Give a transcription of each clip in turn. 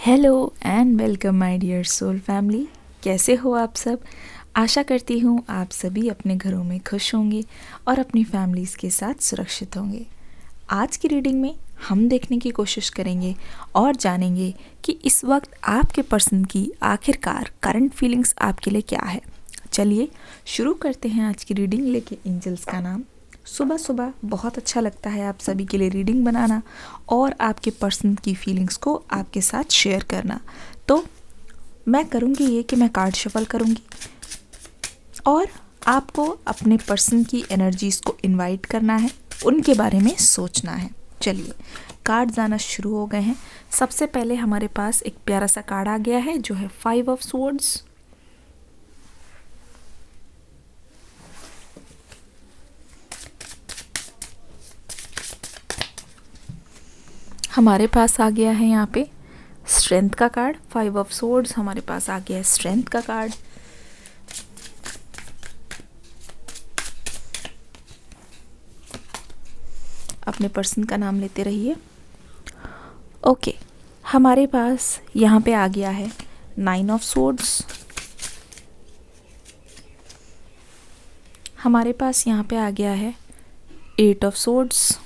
Hello and welcome my dear soul family. कैसे हो आप सब? आशा करती हूँ आप सभी अपने घरों में खुश होंगे और अपनी फैमिलीज़ के साथ सुरक्षित होंगे। आज की रीडिंग में हम देखने की कोशिश करेंगे और जानेंगे कि इस वक्त आपके पर्सन की आखिरकार करंट फीलिंग्स आपके लिए क्या है। चलिए शुरू करते हैं आज की रीडिंग लेके एंजल्स का नाम। सुबह सुबह बहुत अच्छा लगता है आप सभी के लिए रीडिंग बनाना और आपके पर्सन की फीलिंग्स को आपके साथ शेयर करना। तो मैं करूँगी ये कि मैं कार्ड शफल करूँगी और आपको अपने पर्सन की एनर्जीज़ को इनवाइट करना है, उनके बारे में सोचना है। चलिए कार्ड्स आना शुरू हो गए हैं। सबसे पहले हमारे पास एक प्यारा सा कार्ड आ गया है जो है 5 ऑफ स्वॉर्ड्स। हमारे पास आ गया है यहाँ पे स्ट्रेंथ का कार्ड। 5 ऑफ स्वॉर्ड्स हमारे पास आ गया है स्ट्रेंथ का कार्ड। अपने पर्सन का नाम लेते रहिए। ओके, हमारे पास यहाँ पे आ गया है 9 ऑफ स्वॉर्ड्स। हमारे पास यहाँ पे आ गया है 8 ऑफ स्वॉर्ड्स।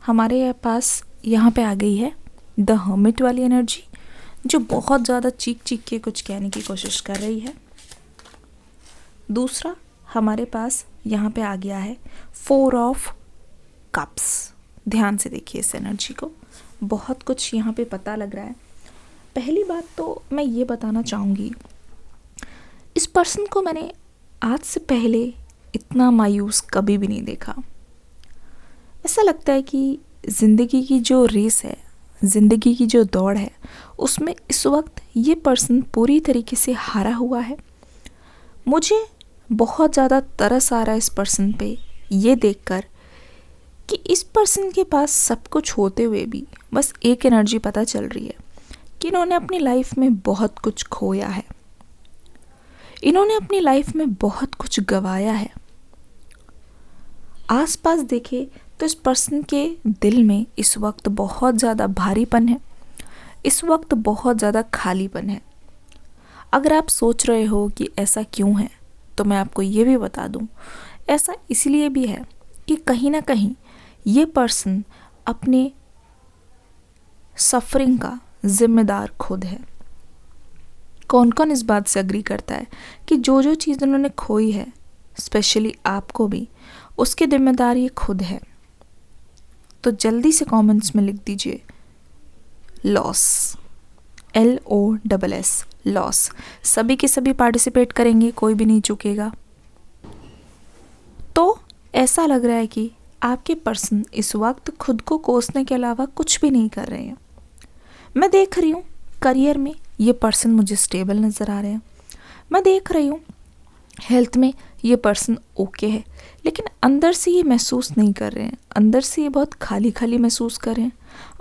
हमारे पास यहाँ पे आ गई है द हर्मिट वाली एनर्जी जो बहुत ज़्यादा चीख चीख के कुछ कहने की कोशिश कर रही है। दूसरा हमारे पास यहाँ पे आ गया है 4 ऑफ कप्स। ध्यान से देखिए इस एनर्जी को, बहुत कुछ यहाँ पे पता लग रहा है। पहली बात तो मैं ये बताना चाहूँगी, इस पर्सन को मैंने आज से पहले इतना मायूस कभी भी नहीं देखा। ऐसा लगता है कि ज़िंदगी की जो रेस है, ज़िंदगी की जो दौड़ है, उसमें इस वक्त ये पर्सन पूरी तरीके से हारा हुआ है। मुझे बहुत ज़्यादा तरस आ रहा है इस पर्सन पे ये देखकर कि इस पर्सन के पास सब कुछ होते हुए भी बस एक एनर्जी पता चल रही है कि इन्होंने अपनी लाइफ में बहुत कुछ खोया है, इन्होंने अपनी लाइफ में बहुत कुछ गंवाया है। आसपास देखे तो इस पर्सन के दिल में इस वक्त बहुत ज़्यादा भारीपन है, इस वक्त बहुत ज़्यादा खालीपन है। अगर आप सोच रहे हो कि ऐसा क्यों है, तो मैं आपको ये भी बता दूं, ऐसा इसलिए भी है कि कहीं ना कहीं ये पर्सन अपने सफरिंग का जिम्मेदार खुद है। कौन कौन इस बात से अग्री करता है कि जो जो चीज़ उन्होंने खोई है, स्पेशली आपको भी, उसकी जिम्मेदार ये खुद है? तो जल्दी से कमेंट्स में लिख दीजिए लॉस, LOSS, लॉस। सभी के सभी पार्टिसिपेट करेंगे, कोई भी नहीं चूकेगा। तो ऐसा लग रहा है कि आपके पर्सन इस वक्त खुद को कोसने के अलावा कुछ भी नहीं कर रहे हैं। मैं देख रही हूँ करियर में ये पर्सन मुझे स्टेबल नज़र आ रहे हैं। मैं देख रही हूँ हेल्थ में ये पर्सन ओके है, लेकिन अंदर से ये महसूस नहीं कर रहे हैं। अंदर से ये बहुत खाली खाली महसूस कर रहे हैं,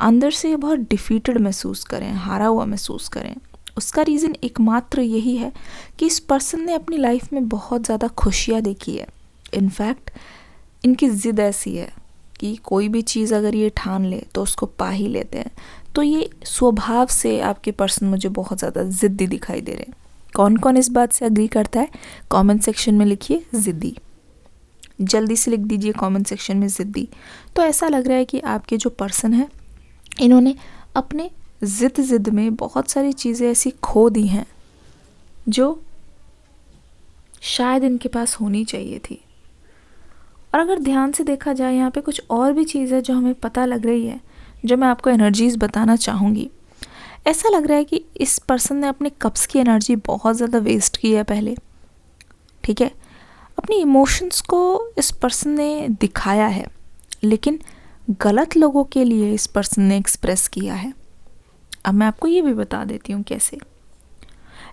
अंदर से ये बहुत डिफीटेड महसूस कर रहे हैं, हारा हुआ महसूस कर रहे हैं। उसका रीज़न एकमात्र यही है कि इस पर्सन ने अपनी लाइफ में बहुत ज़्यादा खुशियाँ देखी है। इनफैक्ट इनकी ज़िद ऐसी है कि कोई भी चीज़ अगर ये ठान ले तो उसको पा ही लेते हैं। तो ये स्वभाव से आपके पर्सन मुझे बहुत ज़्यादा ज़िद्दी दिखाई दे रहे हैं। कौन कौन इस बात से अग्री करता है कमेंट सेक्शन में लिखिए ज़िद्दी। जल्दी से लिख दीजिए कमेंट सेक्शन में ज़िद्दी। तो ऐसा लग रहा है कि आपके जो पर्सन है, इन्होंने अपने ज़िद में बहुत सारी चीज़ें ऐसी खो दी हैं जो शायद इनके पास होनी चाहिए थी। और अगर ध्यान से देखा जाए यहाँ पे कुछ और भी चीज़ है जो हमें पता लग रही है, जो मैं आपको एनर्जीज़ बताना चाहूँगी। ऐसा लग रहा है कि इस पर्सन ने अपने कप्स की एनर्जी बहुत ज़्यादा वेस्ट की है पहले, ठीक है। अपनी इमोशंस को इस पर्सन ने दिखाया है, लेकिन गलत लोगों के लिए इस पर्सन ने एक्सप्रेस किया है। अब मैं आपको ये भी बता देती हूँ कैसे।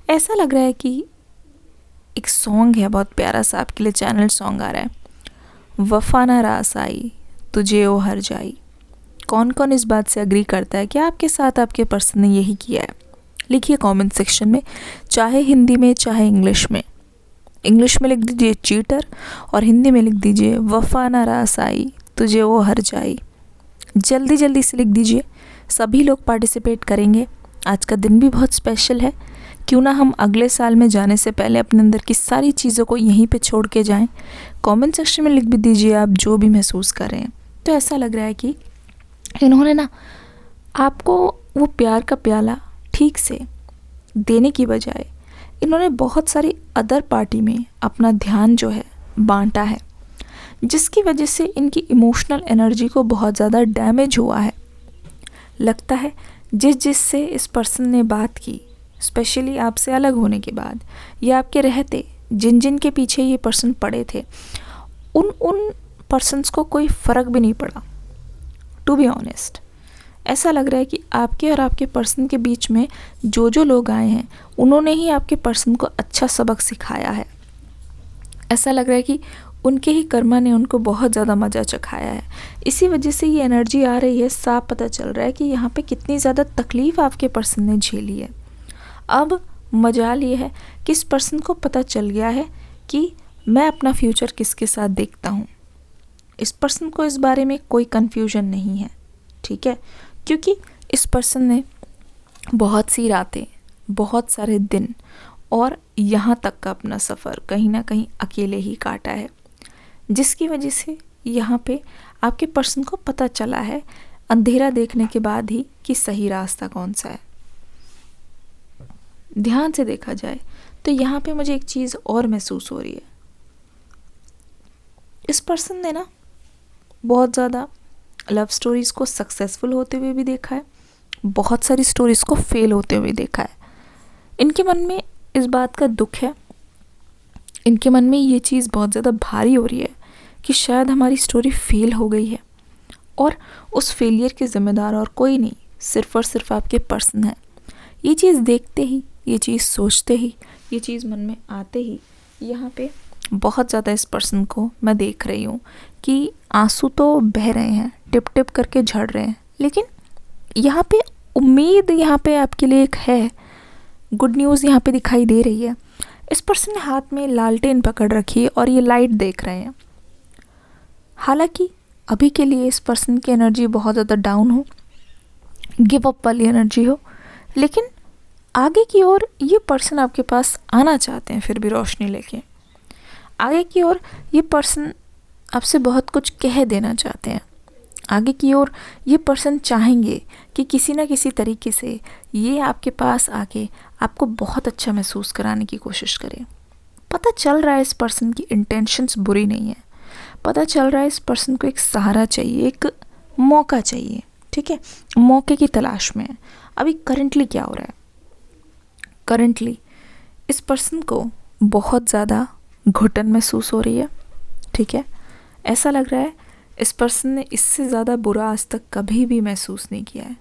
ऐसा लग रहा है कि एक सॉन्ग है बहुत प्यारा सा, आपके लिए चैनल सॉन्ग आ रहा है, वफा ना रास आई तुझे ओ हर जाई। कौन कौन इस बात से अग्री करता है कि आपके साथ आपके पर्सन ने यही किया है? लिखिए कमेंट सेक्शन में, चाहे हिंदी में चाहे इंग्लिश में। इंग्लिश में लिख दीजिए चीटर और हिंदी में लिख दीजिए वफा ना रास आई तुझे वो हर जाई। जल्दी जल्दी से लिख दीजिए, सभी लोग पार्टिसिपेट करेंगे। आज का दिन भी बहुत स्पेशल है, क्यों ना हम अगले साल में जाने से पहले अपने अंदर की सारी चीज़ों को यहीं पे छोड़ के जाएं। कमेंट सेक्शन में लिख भी दीजिए आप जो भी महसूस कर रहे हैं। तो ऐसा लग रहा है कि इन्होंने ना आपको वो प्यार का प्याला ठीक से देने की बजाय इन्होंने बहुत सारी अदर पार्टी में अपना ध्यान जो है बांटा है, जिसकी वजह से इनकी इमोशनल एनर्जी को बहुत ज़्यादा डैमेज हुआ है। लगता है जिससे इस पर्सन ने बात की, स्पेशली आपसे अलग होने के बाद या आपके रहते जिन के पीछे ये पर्सन पड़े थे, उन पर्सन्स को कोई फ़र्क भी नहीं पड़ा। टू बी ऑनेस्ट, ऐसा लग रहा है कि आपके और आपके पर्सन के बीच में जो लोग आए हैं उन्होंने ही आपके पर्सन को अच्छा सबक सिखाया है। ऐसा लग रहा है कि उनके ही कर्मा ने उनको बहुत ज़्यादा मज़ा चखाया है, इसी वजह से ये एनर्जी आ रही है। साफ पता चल रहा है कि यहाँ पे कितनी ज़्यादा तकलीफ़ आपके पर्सन ने झेली है। अब मजाल ये है कि इस पर्सन को पता चल गया है कि मैं अपना फ्यूचर किसके साथ देखता हूँ। इस पर्सन को इस बारे में कोई कन्फ्यूजन नहीं है, ठीक है, क्योंकि इस पर्सन ने बहुत सी रातें, बहुत सारे दिन और यहाँ तक का अपना सफ़र कहीं ना कहीं अकेले ही काटा है, जिसकी वजह से यहाँ पे आपके पर्सन को पता चला है अंधेरा देखने के बाद ही कि सही रास्ता कौन सा है। ध्यान से देखा जाए तो यहाँ पे मुझे एक चीज़ और महसूस हो रही है। इस पर्सन ने ना बहुत ज़्यादा लव स्टोरीज़ को सक्सेसफुल होते हुए भी देखा है, बहुत सारी स्टोरीज़ को फेल होते हुए देखा है। इनके मन में इस बात का दुख है, इनके मन में ये चीज़ बहुत ज़्यादा भारी हो रही है कि शायद हमारी स्टोरी फेल हो गई है और उस फेलियर के ज़िम्मेदार और कोई नहीं, सिर्फ़ और सिर्फ आपके पर्सन है। ये चीज़ देखते ही, ये चीज़ सोचते ही, ये चीज़ मन में आते ही यहाँ पे बहुत ज़्यादा इस पर्सन को मैं देख रही हूँ कि आंसू तो बह रहे हैं, टिप टिप करके झड़ रहे हैं, लेकिन यहाँ पे उम्मीद यहाँ पे आपके लिए एक है, गुड न्यूज़ यहाँ पे दिखाई दे रही है। इस पर्सन ने हाथ में लालटेन पकड़ रखी है और ये लाइट देख रहे हैं। हालांकि अभी के लिए इस पर्सन की एनर्जी बहुत ज़्यादा डाउन हो, गिव अप वाली एनर्जी हो, लेकिन आगे की ओर ये पर्सन आपके पास आना चाहते हैं, फिर भी रोशनी लेके आगे की ओर ये पर्सन आपसे बहुत कुछ कह देना चाहते हैं। आगे की ओर ये पर्सन चाहेंगे कि किसी ना किसी तरीके से ये आपके पास आके आपको बहुत अच्छा महसूस कराने की कोशिश करें। पता चल रहा है इस पर्सन की इंटेंशंस बुरी नहीं है, पता चल रहा है इस पर्सन को एक सहारा चाहिए, एक मौका चाहिए, ठीक है, मौके की तलाश में है। अभी करंटली क्या हो रहा है, करंटली इस पर्सन को बहुत ज़्यादा घुटन महसूस हो रही है, ठीक है। ऐसा लग रहा है इस पर्सन ने इससे ज़्यादा बुरा आज तक कभी भी महसूस नहीं किया है,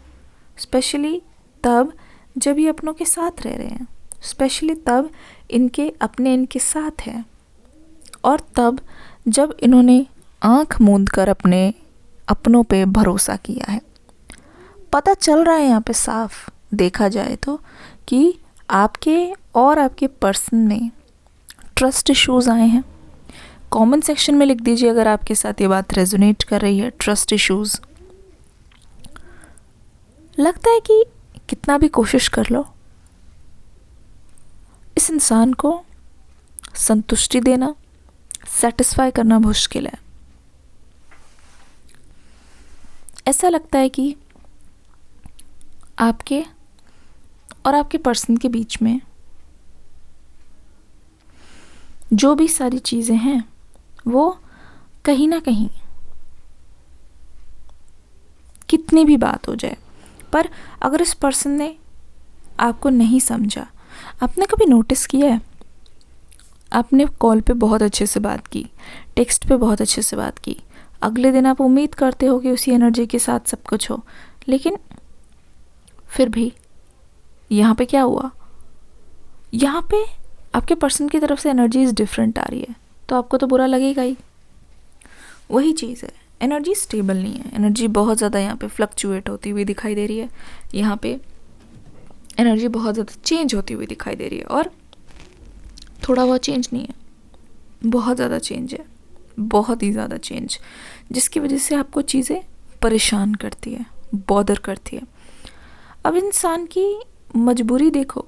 स्पेशली तब जब ये अपनों के साथ रह रहे हैं, स्पेशली तब इनके साथ हैं, और तब जब इन्होंने आँख मूंद कर अपने अपनों पे भरोसा किया है। पता चल रहा है यहाँ पे साफ देखा जाए तो कि आपके और आपके पर्सन में ट्रस्ट इश्यूज़ आए हैं। कमेंट सेक्शन में लिख दीजिए अगर आपके साथ ये बात रेजोनेट कर रही है, ट्रस्ट इश्यूज़। लगता है कि कितना भी कोशिश कर लो, इस इंसान को संतुष्टि देना, सेटिस्फाई करना मुश्किल है। ऐसा लगता है कि आपके और आपके पर्सन के बीच में जो भी सारी चीज़ें हैं वो कहीं ना कहीं, कितनी भी बात हो जाए, पर अगर इस पर्सन ने आपको नहीं समझा, आपने कभी नोटिस किया है, आपने कॉल पे बहुत अच्छे से बात की, टेक्स्ट पे बहुत अच्छे से बात की, अगले दिन आप उम्मीद करते हो कि उसी एनर्जी के साथ सब कुछ हो, लेकिन फिर भी यहाँ पे क्या हुआ, यहाँ पे आपके पर्सन की तरफ से एनर्जीज डिफरेंट आ रही है, तो आपको तो बुरा लगेगा ही। वही चीज़ है, एनर्जी स्टेबल नहीं है, एनर्जी बहुत ज़्यादा यहाँ पे फ्लक्चुएट होती हुई दिखाई दे रही है, यहाँ पे एनर्जी बहुत ज़्यादा चेंज होती हुई दिखाई दे रही है, और थोड़ा बहुत चेंज नहीं है, बहुत ज़्यादा चेंज है, बहुत ही ज़्यादा चेंज, जिसकी वजह से आपको चीज़ें परेशान करती है, बॉदर करती है। अब इंसान की मजबूरी देखो,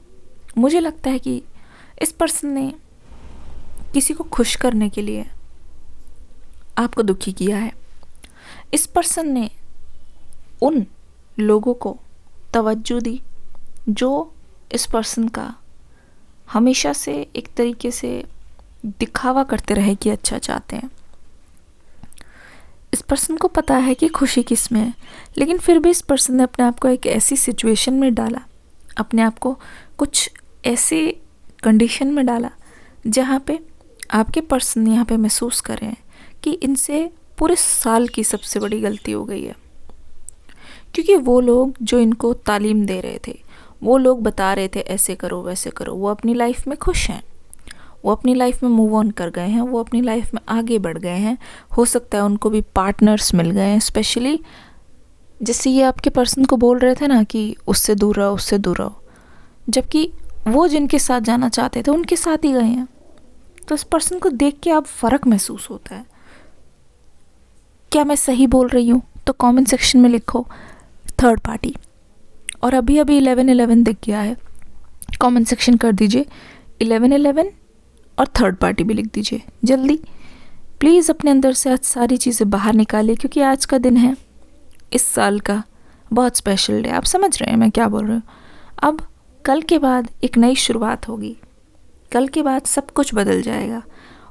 मुझे लगता है कि इस पर्सन ने किसी को खुश करने के लिए आपको दुखी किया है। इस पर्सन ने उन लोगों को तवज्जो दी जो इस पर्सन का हमेशा से एक तरीके से दिखावा करते रहे कि अच्छा चाहते हैं। इस पर्सन को पता है कि खुशी किस में है, लेकिन फिर भी इस पर्सन ने अपने आप को एक ऐसी सिचुएशन में डाला, अपने आप को कुछ ऐसे कंडीशन में डाला जहाँ पे आपके पर्सन यहाँ पे महसूस कर रहे हैं कि इनसे पूरे साल की सबसे बड़ी गलती हो गई है। क्योंकि वो लोग जो इनको तालीम दे रहे थे, वो लोग बता रहे थे ऐसे करो वैसे करो, वो अपनी लाइफ में खुश हैं, वो अपनी लाइफ में मूव ऑन कर गए हैं, वो अपनी लाइफ में आगे बढ़ गए हैं। हो सकता है उनको भी पार्टनर्स मिल गए हैं, स्पेशली जैसे ये आपके पर्सन को बोल रहे थे ना कि उससे दूर रहो, उससे दूर रहो, जबकि वो जिनके साथ जाना चाहते थे उनके साथ ही गए हैं। तो इस पर्सन को देख के आप फ़र्क महसूस होता है। क्या मैं सही बोल रही हूँ? तो कमेंट सेक्शन में लिखो थर्ड पार्टी। और अभी 11-11 दिख गया है, कमेंट सेक्शन कर दीजिए 11-11 और थर्ड पार्टी भी लिख दीजिए जल्दी। प्लीज़ अपने अंदर से आज सारी चीज़ें बाहर निकालिए, क्योंकि आज का दिन है इस साल का बहुत स्पेशल डे। आप समझ रहे हैं मैं क्या बोल रही हूँ। अब कल के बाद एक नई शुरुआत होगी, कल के बाद सब कुछ बदल जाएगा।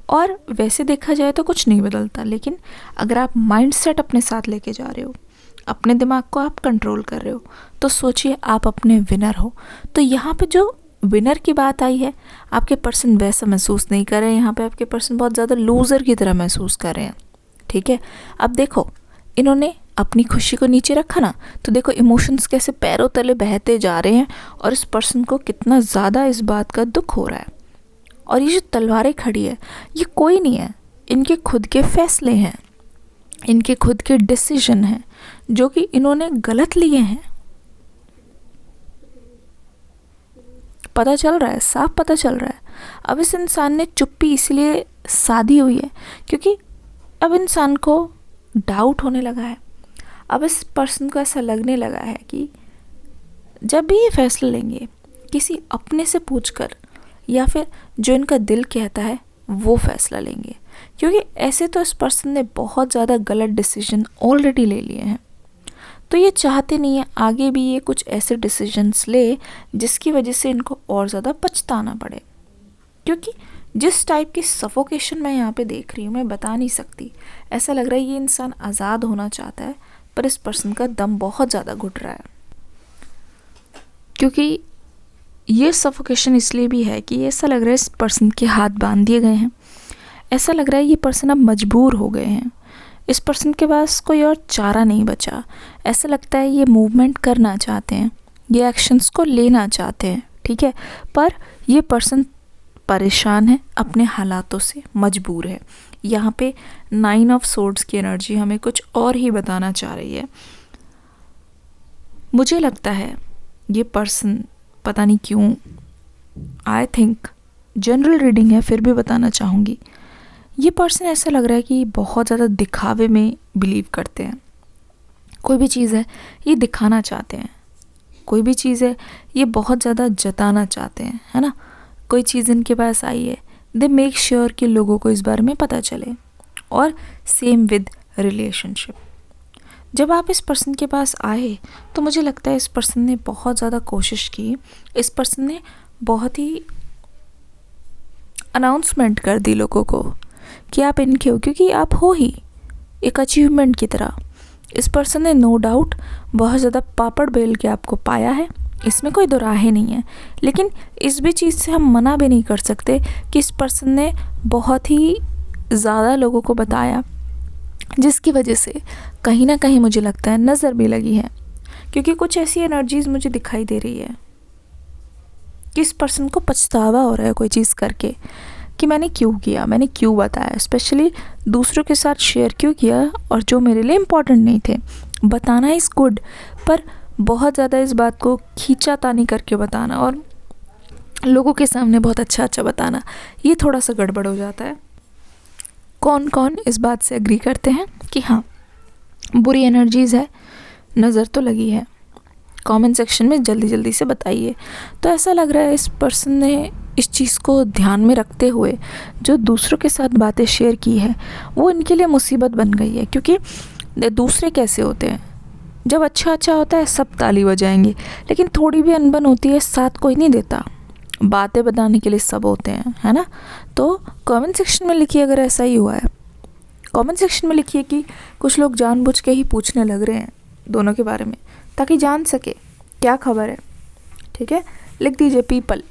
और वैसे देखा जाए तो कुछ नहीं बदलता, लेकिन अगर आप माइंडसेट अपने साथ लेके जा रहे हो, अपने दिमाग को आप कंट्रोल कर रहे हो, तो सोचिए आप अपने विनर हो। तो यहाँ पे जो विनर की बात आई है, आपके पर्सन वैसा महसूस नहीं कर रहे हैं, यहाँ पे आपके पर्सन बहुत ज़्यादा लूज़र की तरह महसूस कर रहे हैं। ठीक है, अब देखो इन्होंने अपनी खुशी को नीचे रखा ना, तो देखो इमोशंस कैसे पैरों तले बहते जा रहे हैं और इस पर्सन को कितना ज़्यादा इस बात का दुख हो रहा है। और ये जो तलवारें खड़ी है, ये कोई नहीं है, इनके खुद के फैसले हैं, इनके खुद के डिसीजन हैं जो कि इन्होंने गलत लिए हैं। पता चल रहा है, साफ पता चल रहा है। अब इस इंसान ने चुप्पी इसलिए साधी हुई है क्योंकि अब इंसान को डाउट होने लगा है। अब इस पर्सन को ऐसा लगने लगा है कि जब भी ये फैसला लेंगे किसी अपने से पूछकर या फिर जो इनका दिल कहता है वो फैसला लेंगे, क्योंकि ऐसे तो इस पर्सन ने बहुत ज़्यादा गलत डिसीजन ऑलरेडी ले लिए हैं। तो ये चाहते नहीं है आगे भी ये कुछ ऐसे डिसीजंस ले जिसकी वजह से इनको और ज़्यादा पछताना पड़े। क्योंकि जिस टाइप की सफोकेशन मैं यहाँ पे देख रही हूँ, मैं बता नहीं सकती। ऐसा लग रहा है ये इंसान आज़ाद होना चाहता है, पर इस पर्सन का दम बहुत ज़्यादा घुट रहा है। क्योंकि ये सफोकेशन इसलिए भी है कि ऐसा लग रहा है इस पर्सन के हाथ बांध दिए गए हैं। ऐसा लग रहा है ये पर्सन अब मजबूर हो गए हैं, इस पर्सन के पास कोई और चारा नहीं बचा। ऐसा लगता है ये मूवमेंट करना चाहते हैं, ये एक्शंस को लेना चाहते हैं, ठीक है, पर ये पर्सन परेशान है, अपने हालातों से मजबूर है। यहाँ पे 9 ऑफ सोर्ड्स की एनर्जी हमें कुछ और ही बताना चाह रही है। मुझे लगता है ये पर्सन पता नहीं क्यों, आई थिंक जनरल रीडिंग है फिर भी बताना चाहूँगी, ये पर्सन ऐसा लग रहा है कि बहुत ज़्यादा दिखावे में बिलीव करते हैं। कोई भी चीज़ है ये दिखाना चाहते हैं, कोई भी चीज़ है ये बहुत ज़्यादा जताना चाहते हैं, है ना। कोई चीज़ इनके पास आई है, दे मेक श्योर कि लोगों को इस बारे में पता चले। और सेम विद रिलेशनशिप, जब आप इस पर्सन के पास आए तो मुझे लगता है इस पर्सन ने बहुत ज़्यादा कोशिश की, इस पर्सन ने बहुत ही अनाउंसमेंट कर दी लोगों को कि आप इनके हो, क्योंकि आप हो ही एक अचीवमेंट की तरह। इस पर्सन ने नो डाउट बहुत ज़्यादा पापड़ बेल के आपको पाया है, इसमें कोई दो राहें नहीं है। लेकिन इस भी चीज़ से हम मना भी नहीं कर सकते कि इस पर्सन ने बहुत ही ज़्यादा लोगों को बताया, जिसकी वजह से कहीं ना कहीं मुझे लगता है नज़र भी लगी है। क्योंकि कुछ ऐसी एनर्जीज़ मुझे दिखाई दे रही है कि इस पर्सन को पछतावा हो रहा है कोई चीज़ करके, कि मैंने क्यों किया, मैंने क्यों बताया, स्पेशली दूसरों के साथ शेयर क्यों किया, और जो मेरे लिए इम्पोर्टेंट नहीं थे। बताना इज़ गुड, पर बहुत ज़्यादा इस बात को खींचातानी करके बताना और लोगों के सामने बहुत अच्छा अच्छा बताना, ये थोड़ा सा गड़बड़ हो जाता है। कौन कौन इस बात से एग्री करते हैं कि हाँ, बुरी एनर्जीज़ है, नज़र तो लगी है, कमेंट सेक्शन में जल्दी जल्दी से बताइए। तो ऐसा लग रहा है इस पर्सन ने इस चीज़ को ध्यान में रखते हुए जो दूसरों के साथ बातें शेयर की है वो इनके लिए मुसीबत बन गई है। क्योंकि दूसरे कैसे होते हैं, जब अच्छा अच्छा होता है सब ताली बजाएंगे, लेकिन थोड़ी भी अनबन होती है साथ कोई नहीं देता, बातें बताने के लिए सब होते हैं, है ना। तो कमेंट सेक्शन में लिखिए अगर ऐसा ही हुआ है। कमेंट सेक्शन में लिखिए कि कुछ लोग जानबूझ के ही पूछने लग रहे हैं दोनों के बारे में, ताकि जान सके क्या खबर है। ठीक है, लिख दीजिए पीपल,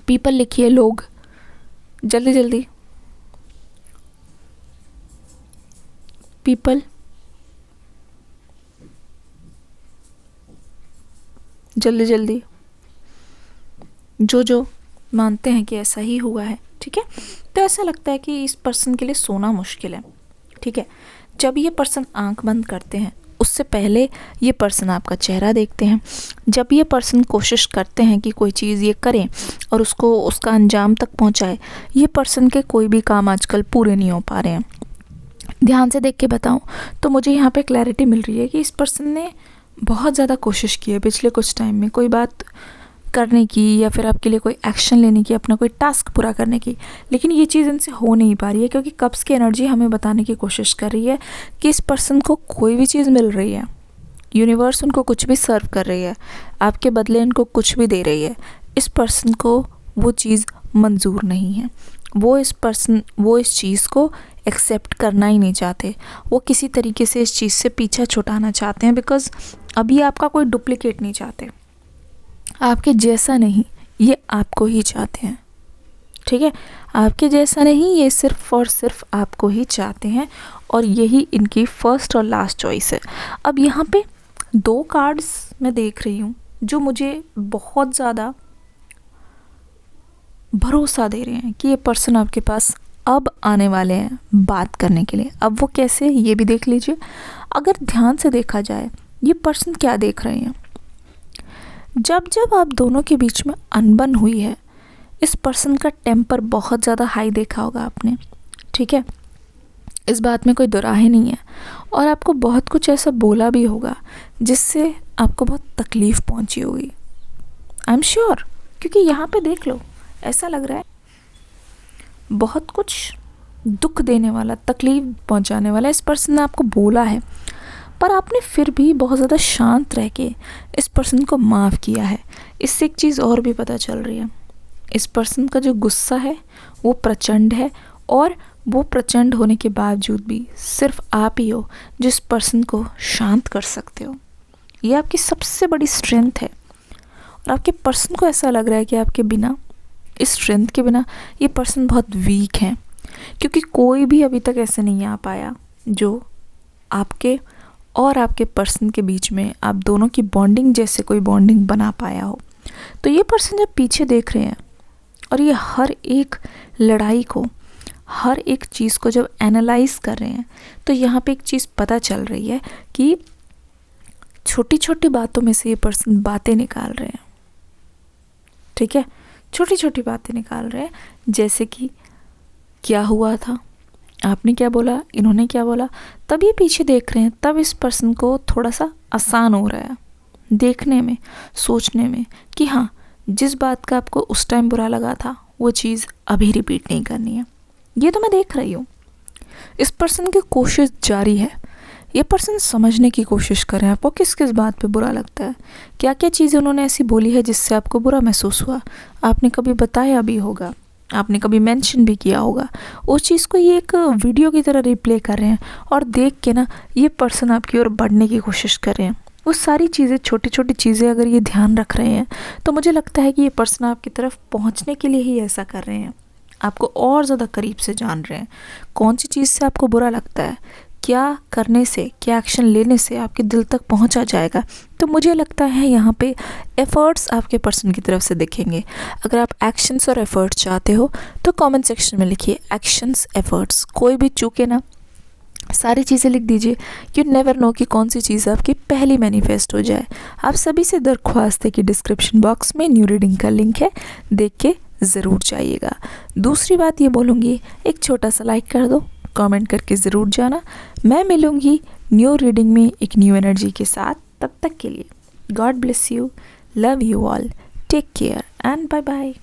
पीपल लिखिए लोग, जल्दी जल्दी, पीपल, जल्दी जल्दी, जो मानते हैं कि ऐसा ही हुआ है। ठीक है, तो ऐसा लगता है कि इस पर्सन के लिए सोना मुश्किल है। ठीक है, जब ये पर्सन आंख बंद करते हैं उससे पहले ये पर्सन आपका चेहरा देखते हैं। जब ये पर्सन कोशिश करते हैं कि कोई चीज़ ये करें और उसको उसका अंजाम तक पहुंचाए, ये पर्सन के कोई भी काम आजकल पूरे नहीं हो पा रहे हैं। ध्यान से देख के बताऊं तो मुझे यहाँ पे क्लैरिटी मिल रही है कि इस पर्सन ने बहुत ज़्यादा कोशिश की है पिछले कुछ टाइम में कोई बात करने की या फिर आपके लिए कोई एक्शन लेने की, अपना कोई टास्क पूरा करने की, लेकिन ये चीज़ इनसे हो नहीं पा रही है। क्योंकि कब्ज़ की एनर्जी हमें बताने की कोशिश कर रही है कि इस पर्सन को कोई भी चीज़ मिल रही है, यूनिवर्स उनको कुछ भी सर्व कर रही है, आपके बदले इनको कुछ भी दे रही है, इस पर्सन को वो चीज़ मंजूर नहीं है। वो इस चीज़ को एक्सेप्ट करना ही नहीं चाहते, वो किसी तरीके से इस चीज़ से पीछा छुटाना चाहते हैं। बिकॉज़ अभी आपका कोई डुप्लीकेट नहीं चाहते, आपके जैसा नहीं, ये आपको ही चाहते हैं। ठीक है, आपके जैसा नहीं, ये सिर्फ और सिर्फ आपको ही चाहते हैं और यही इनकी फर्स्ट और लास्ट चॉइस है। अब यहाँ पे 2 कार्ड्स मैं देख रही हूँ जो मुझे बहुत ज़्यादा भरोसा दे रहे हैं कि ये पर्सन आपके पास अब आने वाले हैं बात करने के लिए। अब वो कैसे, ये भी देख लीजिए। अगर ध्यान से देखा जाए ये पर्सन क्या देख रहे हैं, जब जब आप दोनों के बीच में अनबन हुई है, इस पर्सन का टेम्पर बहुत ज़्यादा हाई देखा होगा आपने। ठीक है, इस बात में कोई दुराहे नहीं है, और आपको बहुत कुछ ऐसा बोला भी होगा जिससे आपको बहुत तकलीफ़ पहुंची होगी, आई एम श्योर। क्योंकि यहाँ पे देख लो, ऐसा लग रहा है बहुत कुछ दुख देने वाला, तकलीफ़ पहुंचाने वाला इस पर्सन ने आपको बोला है, पर आपने फिर भी बहुत ज़्यादा शांत रह के इस पर्सन को माफ़ किया है। इससे एक चीज़ और भी पता चल रही है, इस पर्सन का जो गुस्सा है वो प्रचंड है, और वो प्रचंड होने के बावजूद भी सिर्फ आप ही हो जिस पर्सन को शांत कर सकते हो। ये आपकी सबसे बड़ी स्ट्रेंथ है, और आपके पर्सन को ऐसा लग रहा है कि आपके बिना, इस स्ट्रेंथ के बिना, ये पर्सन बहुत वीक है। क्योंकि कोई भी अभी तक ऐसे नहीं आ पाया जो आपके और आपके पर्सन के बीच में आप दोनों की बॉन्डिंग जैसे कोई बॉन्डिंग बना पाया हो। तो ये पर्सन जब पीछे देख रहे हैं और ये हर एक लड़ाई को, हर एक चीज़ को जब एनालाइज कर रहे हैं, तो यहाँ पे एक चीज़ पता चल रही है कि छोटी छोटी बातों में से ये पर्सन बातें निकाल रहे हैं। ठीक है, छोटी छोटी बातें निकाल रहे हैं, जैसे कि क्या हुआ था, आपने क्या बोला, इन्होंने क्या बोला, तब ये पीछे देख रहे हैं। तब इस पर्सन को थोड़ा सा आसान हो रहा है देखने में, सोचने में कि हाँ, जिस बात का आपको उस टाइम बुरा लगा था वो चीज़ अभी रिपीट नहीं करनी है। ये तो मैं देख रही हूँ। इस पर्सन की कोशिश जारी है, ये पर्सन समझने की कोशिश कर रहे हैं आपको किस किस बात पे बुरा लगता है, क्या क्या चीज़ें उन्होंने ऐसी बोली है जिससे आपको बुरा महसूस हुआ, आपने कभी बताया भी होगा, आपने कभी मेंशन भी किया होगा। उस चीज़ को ये एक वीडियो की तरह रिप्ले कर रहे हैं, और देख के ना ये पर्सन आपकी ओर बढ़ने की कोशिश कर रहे हैं। वो सारी चीज़ें, छोटी छोटी चीज़ें अगर ये ध्यान रख रहे हैं, तो मुझे लगता है कि ये पर्सन आपकी तरफ पहुंचने के लिए ही ऐसा कर रहे हैं, आपको और ज़्यादा करीब से जान रहे हैं। कौन सी चीज़ से आपको बुरा लगता है, क्या करने से, क्या एक्शन लेने से आपके दिल तक पहुंचा जाएगा। तो मुझे लगता है यहाँ पे एफ़र्ट्स आपके पर्सन की तरफ से दिखेंगे। अगर आप एक्शंस और एफ़र्ट्स चाहते हो तो कमेंट सेक्शन में लिखिए एक्शंस, एफ़र्ट्स, कोई भी चूके ना, सारी चीज़ें लिख दीजिए। यू नेवर नो कि कौन सी चीज़ आपकी पहली मैनिफेस्ट हो जाए। आप सभी से दरख्वास्त है कि डिस्क्रिप्शन बॉक्स में न्यू रीडिंग का लिंक है, देख के ज़रूर जाइएगा। दूसरी बात ये बोलूँगी, एक छोटा सा लाइक कर दो, कमेंट करके ज़रूर जाना। मैं मिलूँगी न्यू रीडिंग में एक न्यू एनर्जी के साथ। तब तक के लिए God bless you, love you all, take care and bye bye.